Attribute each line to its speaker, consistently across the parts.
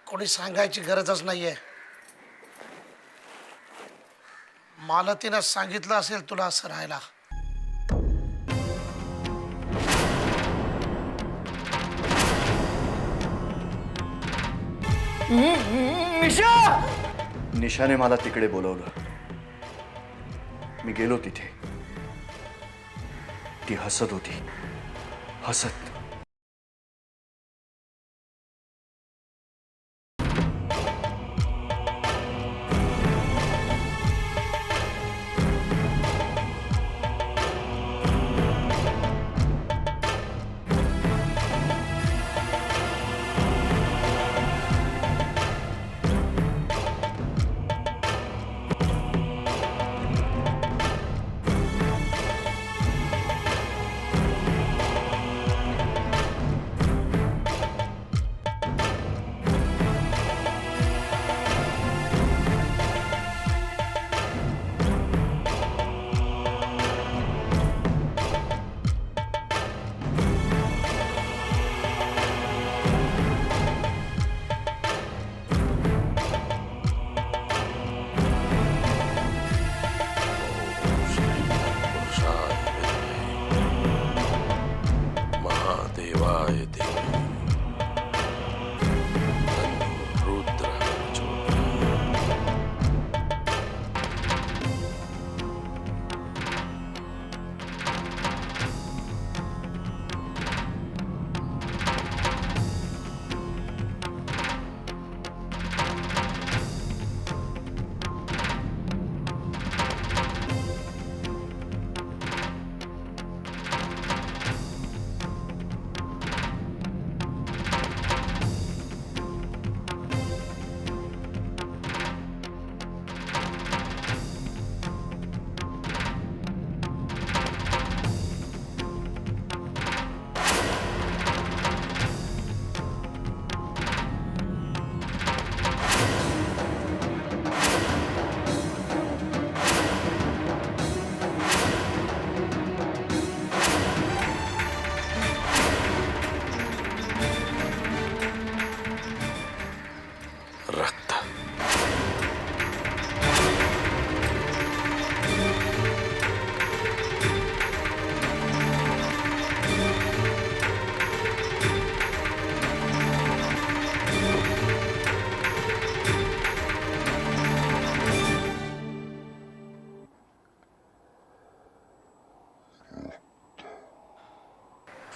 Speaker 1: कोणी सांगायची गरजच नाहीये. मला तिनं सांगितलं असेल तुला असं राहायला.
Speaker 2: निशा!
Speaker 3: निशाने मला तिकडे बोलवलं. मी गेलो तिथे. ती हसत होती, हसत.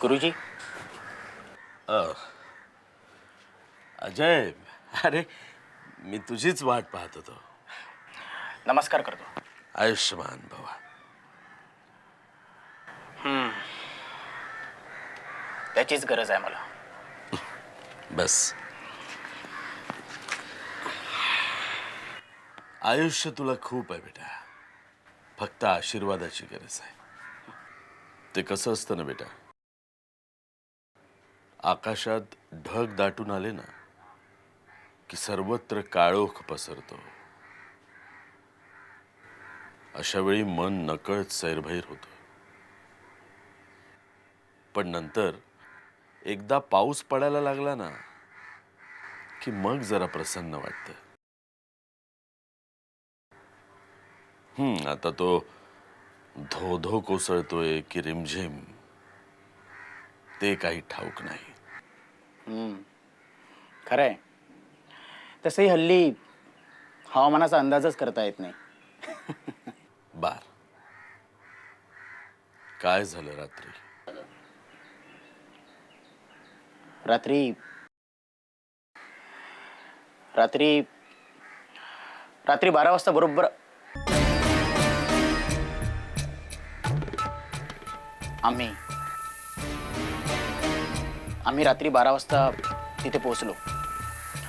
Speaker 2: गुरुजी.
Speaker 4: अजय, अरे मी तुझीच वाट पाहत होतो.
Speaker 2: नमस्कार करतो.
Speaker 4: आयुष्यमान भवा.
Speaker 2: त्याचीच गरज आहे मला.
Speaker 4: बस. आयुष्य तुला खूप आहे बेटा. फक्त आशीर्वादाची गरज आहे. ते कसं असतं ना बेटा, आकाशात ढग दाटून आले ना की सर्वत्र काळोख पसरतो. अशा वेळी मन नकळत सैरभैर होतं. पण नंतर एकदा पाऊस पडायला लागला ना की मग जरा प्रसन्न वाटतं. आता तो धो धो कोसळतोय की रिमझिम ते काही ठाऊक नाही.
Speaker 2: खरंय. तसंही हल्ली हवामानाचा अंदाजच करता येत नाही.
Speaker 4: बार, काय झालं रात्री?
Speaker 2: रात्री रात्री रात्री 12 वाजता बरोबर आम्ही रात्री 12 वाजता तिथे पोहोचलो.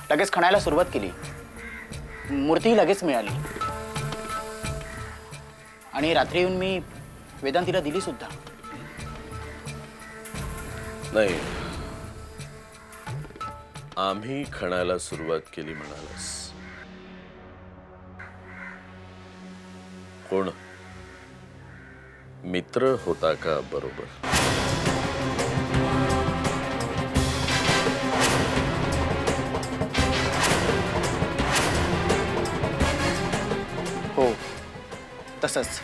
Speaker 2: लगेच खणायला सुरुवात केली. मूर्ती लगेच मिळाली आणि रात्री येऊन मी वेदांतीला दिली सुद्धा.
Speaker 4: नाही, आम्ही खणायला सुरुवात केली म्हणालास. कोण? मित्र होता का बरोबर?
Speaker 2: तसंच.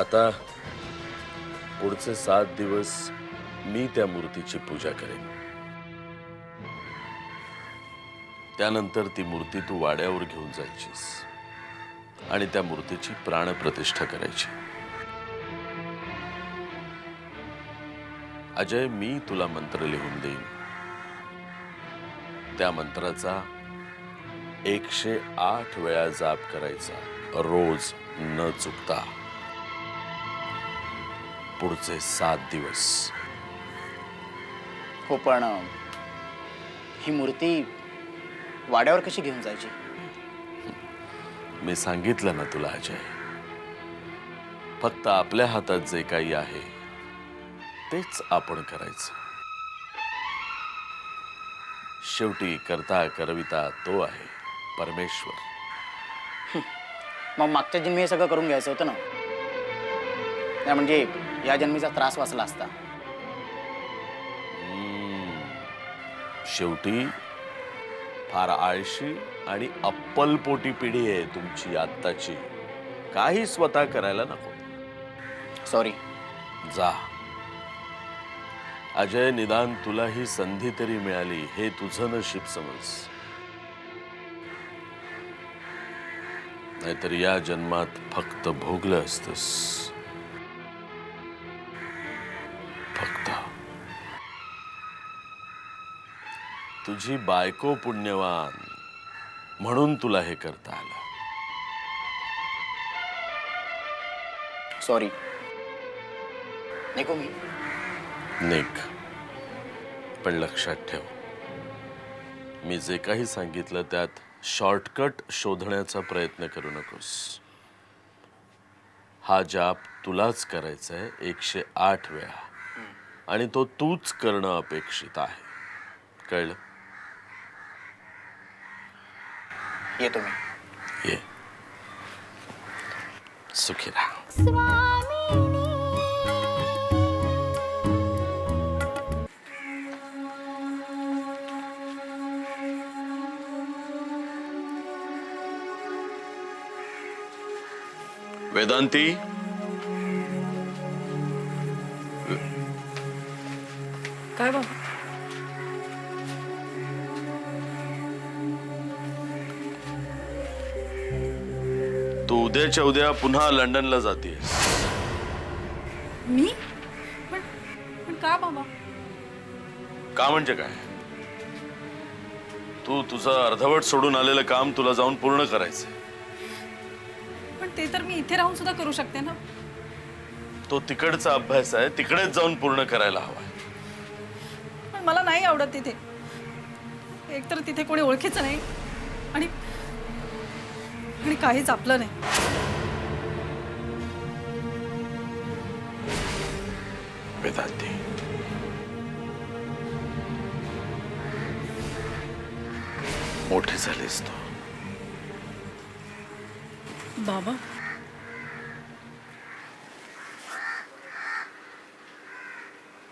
Speaker 4: आता पुढचे 7 दिवस मी त्या मूर्तीची पूजा करेन. त्यानंतर ती मूर्ती तू वाड्यावर घेऊन जायचीस आणि त्या मूर्तीची प्राणप्रतिष्ठा करायची. अजय, मी तुला मंत्र लिहून देईन. त्या मंत्राचा 108 वेळा जाप करायचा, रोज न चुकता, पुढचे 7 दिवस.
Speaker 2: हो, पण ही मूर्ती वाड्यावर कशी घेऊन जायची?
Speaker 4: मी सांगितलं ना तुला अजय, फक्त आपल्या हातात जे काही आहे तेच आपण करायचं. शेवटी करता करविता तो आहे परमेश्वर.
Speaker 2: मग मागच्या जन्मी हे सगळं करून घ्यायचं होतं ना. नाही म्हणजे या जन्मीचा त्रास वाचला असता.
Speaker 4: शेवटी फार आळशी आणि अप्पलपोटी पिढी आहे तुमची आत्ताची. काही स्वतः करायला नको.
Speaker 2: सॉरी.
Speaker 4: जा अजय, निदान तुला ही संधी तरी मिळाली हे तुझं नशीब समज. नाहीतर या जन्मात फक्त भोगलं असतंस. फक्त तुझी बायको पुण्यवान म्हणून तुला हे करता आलं.
Speaker 2: सॉरी. निघू मी?
Speaker 4: निघ, पण लक्षात ठेव, मी जे काही सांगितलं त्यात शॉर्टकट शोधण्याचा प्रयत्न करू नकोस. हा जाप तुलाच करायचा आहे 108 वेळा, आणि तो तूच करणं अपेक्षित आहे. कळलं?
Speaker 2: येतो मी.
Speaker 4: ये. सुखी राहा. वेदांती,
Speaker 5: काय बाबा?
Speaker 4: तू उद्याच्या उद्या पुन्हा लंडनला जातेस.
Speaker 5: मी? पण पण का बाबा?
Speaker 4: का म्हणजे काय? तू तुझं अर्धवट सोडून आलेलं काम तुला जाऊन पूर्ण करायचंय.
Speaker 5: पण ते तर मी इथे राहून सुद्धा करू शकते ना.
Speaker 4: तो तिकडचा अभ्यास आहे, तिकडेच जाऊन पूर्ण करायला हवाय.
Speaker 5: पण मला नाही आवडत तिथे. एकतर तिथे कोणी ओळखीचं नाही आणि आणि काहीच आपलं नाही.
Speaker 4: वेदांती, मोठी झालीस तू.
Speaker 5: बाबा,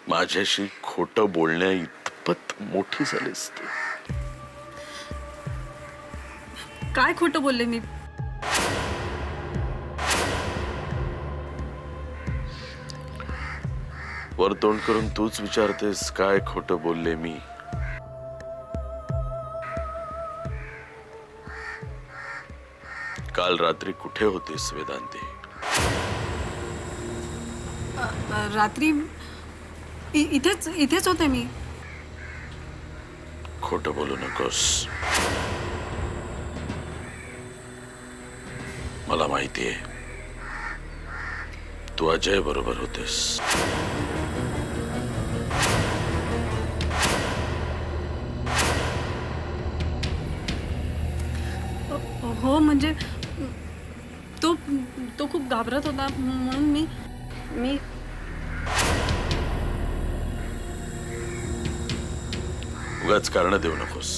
Speaker 4: माझ्याशी खोटं बोलण्या इतपत मोठी झालीस तू.
Speaker 5: काय खोटं बोलले मी?
Speaker 4: वर तोंड करून तूच विचारतेस काय खोटं बोलले मी. काल रात्री कुठे होतीस वेदांती?
Speaker 5: रात्री इथेच होते मी.
Speaker 4: खोटं बोलू नकोस. मला माहितीये तू अजय बरोबर होतेस.
Speaker 5: हो, म्हणजे तो खूप घाबरत होता म्हणून मी
Speaker 4: उगाच कारण देऊ नकोस.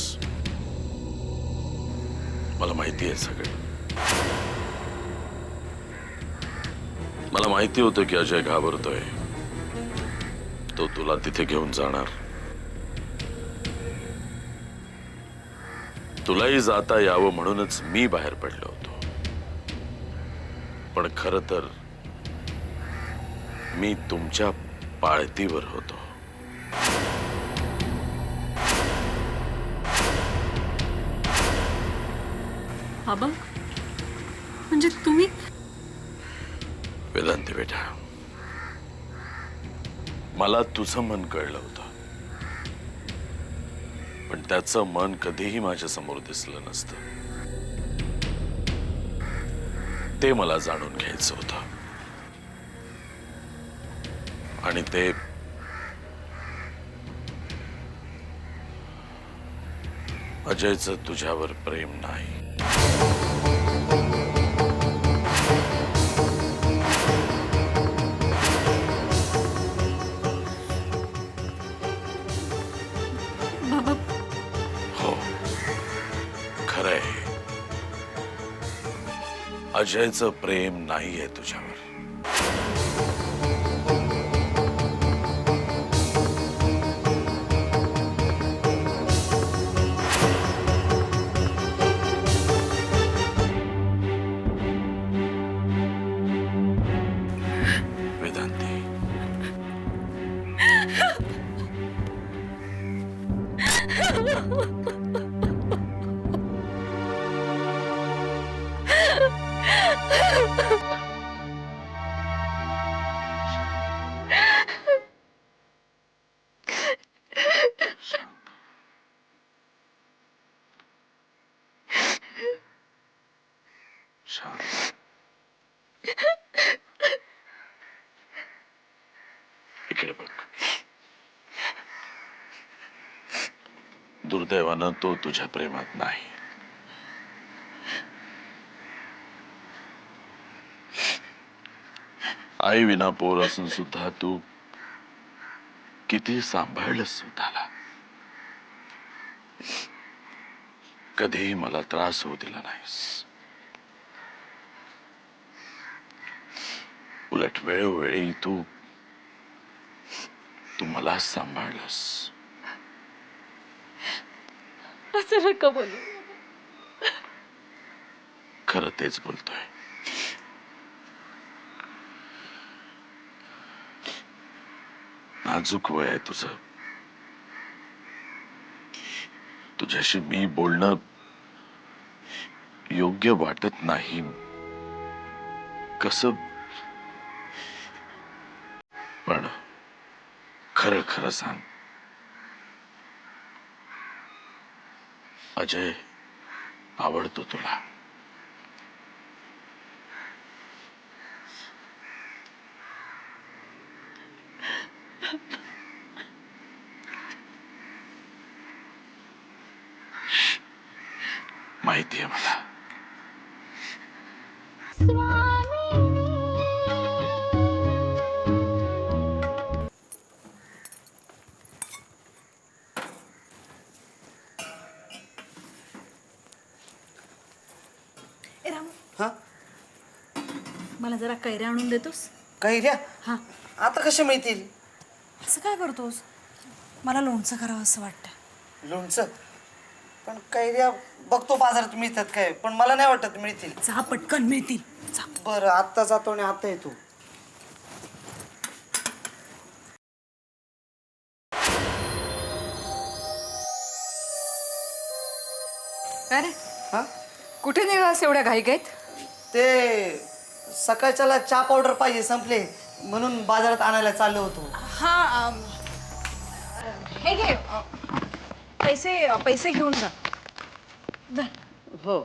Speaker 4: मला माहिती आहे सगळं. मला माहिती होतं की अजय घाबरतोय. तो तुला तिथे घेऊन जाणार. तुलाही जाता यावं म्हणूनच मी बाहेर पडलो होतो. पण खरं तर मी तुमच्या पाळतीवर होतो.
Speaker 5: बाबा म्हणजे तुम्ही
Speaker 4: वेदांती बेटा, मला तुझं मन कळलं होतं, पण त्याचं मन कधीही माझ्या समोर दिसलं नसतं. ते मला जाणून घ्यायचं होतं. आणि ते अजयचं तुझ्यावर प्रेम नाही.
Speaker 5: बाबा
Speaker 4: हो, खरंय. अजयचं प्रेम नाहीये तुझ्यावर. वेदांती, शांत. इकडे बघ. दुर्दैवानं तो तुझ्या प्रेमात नाही. आई विना पोर असून सुद्धा तू किती सांभाळलंस स्वतःला. कधीही मला त्रास होऊ दिला नाहीस. उलट वेळोवेळी तू मला सांभाळलंस.
Speaker 5: असं नका बोलू.
Speaker 4: खरं तेच बोलतोय. नाजूक वय आहे तुझं. तुझ्याशी मी बोलणं योग्य वाटत नाही. कसं पण खरं खरं सांग, अजय आवडतो तुला? माहितीये मला.
Speaker 5: ए रामू,
Speaker 6: हा
Speaker 5: मला जरा कैऱ्या आणून देतोस?
Speaker 6: कैऱ्या
Speaker 5: हा.
Speaker 6: आता कशा मिळतील?
Speaker 5: असं काय करतोस? मला लोणचं करावं असं वाटतं.
Speaker 6: लोणचं? पण कैऱ्या बघतो बाजारात मिळतात काय, पण मला नाही वाटत मिळतील.
Speaker 5: जा पटकन, मिळतील. जा.
Speaker 6: बरं, आत्ता जातो आणि आता येतो.
Speaker 7: काय रे,
Speaker 6: हा
Speaker 7: कुठे निघालास एवढ्या घाईघाईत?
Speaker 6: ते सकाळच्याला चहा पावडर पाहिजे, संपले म्हणून बाजारात आणायला चाललो होतो.
Speaker 5: हा
Speaker 7: हे घे, पैसे घेऊन जा.
Speaker 6: हो,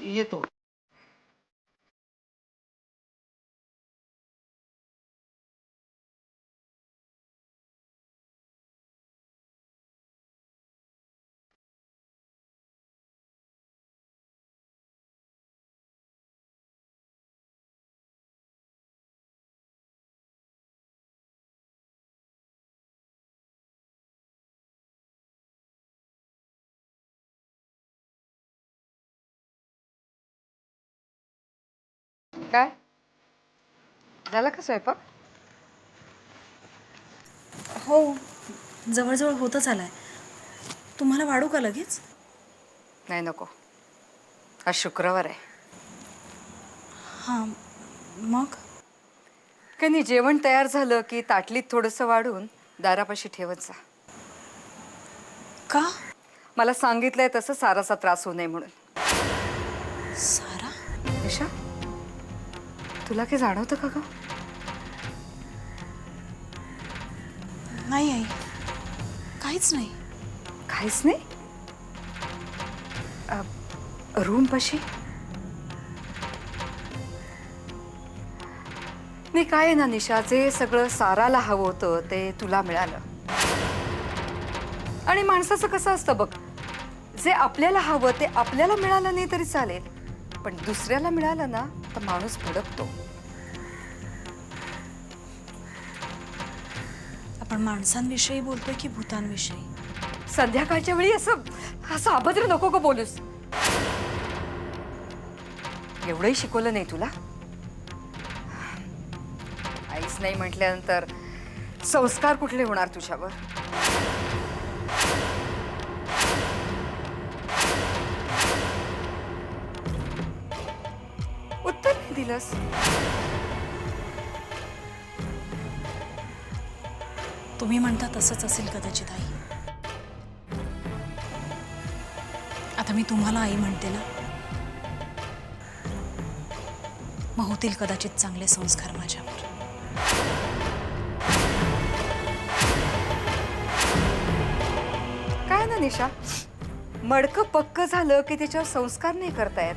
Speaker 6: येतो.
Speaker 7: काय झाला का स्वयंपाक?
Speaker 5: हो, जवळजवळ होतच आलाय. तुम्हाला वाढू का लगेच?
Speaker 7: नाही नको, आज शुक्रवार आहे.
Speaker 5: हां मग
Speaker 7: काही नाही, जेवण तयार झालं की ताटलीत थोडंसं वाढून दारापाशी ठेवत जा.
Speaker 5: का?
Speaker 7: मला सांगितलंय तसं साराचा त्रास होऊ नये म्हणून.
Speaker 5: सारा?
Speaker 7: निशा, तुला काही जाणवतं का ग?
Speaker 5: नाही आई, काहीच नाही.
Speaker 7: काहीच नाही. रूम पाशी नाही. काय आहे ना निशा, जे सगळं साराला हवं होतं ते तुला मिळालं. आणि माणसाचं कसं असतं बघ, जे आपल्याला हवं ते आपल्याला मिळालं नाही तरी चालेल, पण दुसऱ्याला मिळालं ना तर माणूस भडकतो.
Speaker 5: आपण माणसांविषयी बोलतोय की भूतांविषयी?
Speaker 7: संध्याकाळच्या वेळी असं असं अभद्र नको का बोलूस. एवढंही शिकवलं नाही तुला? आईच नाही म्हटल्यानंतर संस्कार कुठले होणार तुझ्यावर? उत्तर नाही दिलंस.
Speaker 5: तुम्ही म्हणता तसंच असेल कदाचित आई. आता मी तुम्हाला आई म्हणते ना, मग होतील कदाचित चांगले संस्कार माझ्यावर.
Speaker 7: काय ना निशा, मडकं पक्क झालं की त्याच्यावर संस्कार नाही करतायत,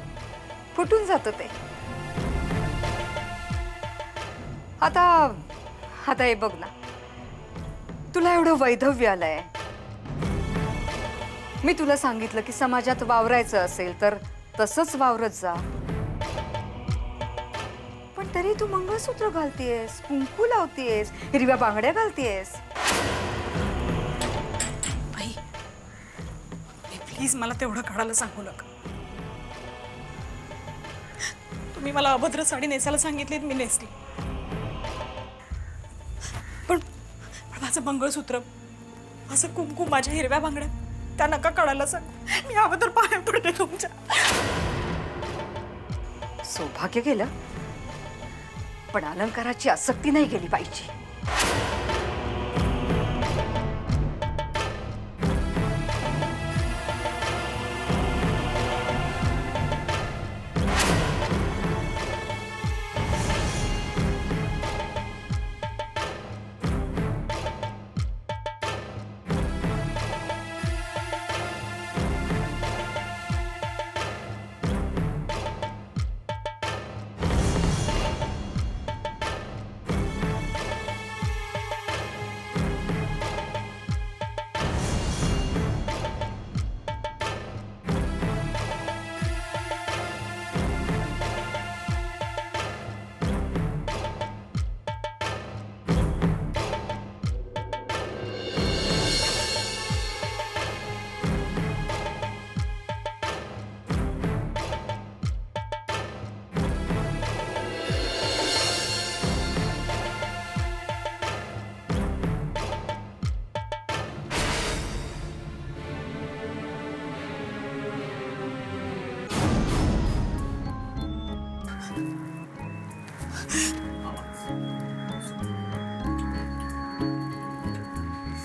Speaker 7: फुटून जातं ते. आता हे बघ ना, तुला एवढं वैधव्य आलंय. मी तुला सांगितलं की समाजात वावरायचं असेल तर तसंच वावरत जा, पण तरी तू मंगळसूत्र घालतीयस, कुंकू लावतीयस, हिरव्या बांगड्या घालतीयस.
Speaker 5: आई, प्लीज मला तेवढं काढायला सांगू नका. तुम्ही मला अभद्र साडी नेसायला सांगितलीत, मी नेसली. पण माझं मंगळसूत्र, माझं कुंकू, माझ्या हिरव्या बांगड्या त्या नका काढायला सांग. मी अगोदर पाया पडते तुमच्या.
Speaker 7: सौभाग्य गेलं, पण अलंकाराची आसक्ती नाही गेली पाहिजे.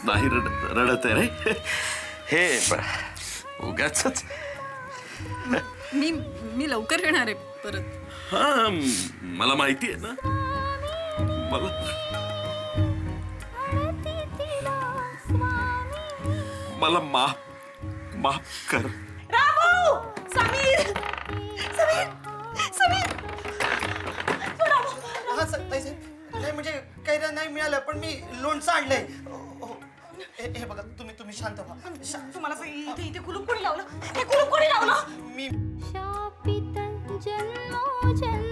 Speaker 4: नाही रडत आहे रे. हे उगाच.
Speaker 5: मी लवकर येणार आहे परत.
Speaker 4: हा, मला माहिती आहे ना. मला माफ कर.
Speaker 5: रामू! समीर!
Speaker 6: हा सर, नाही म्हणजे काही नाही मिळालं, पण मी लोणचं आणलंय. हे बघा, तुम्ही शांत व्हा.
Speaker 5: तुम्हाला इथे कुलूप कोणी लावलं? हे कुलूप कोणी लावलं?
Speaker 6: मी
Speaker 8: शापित जन्मो जन्म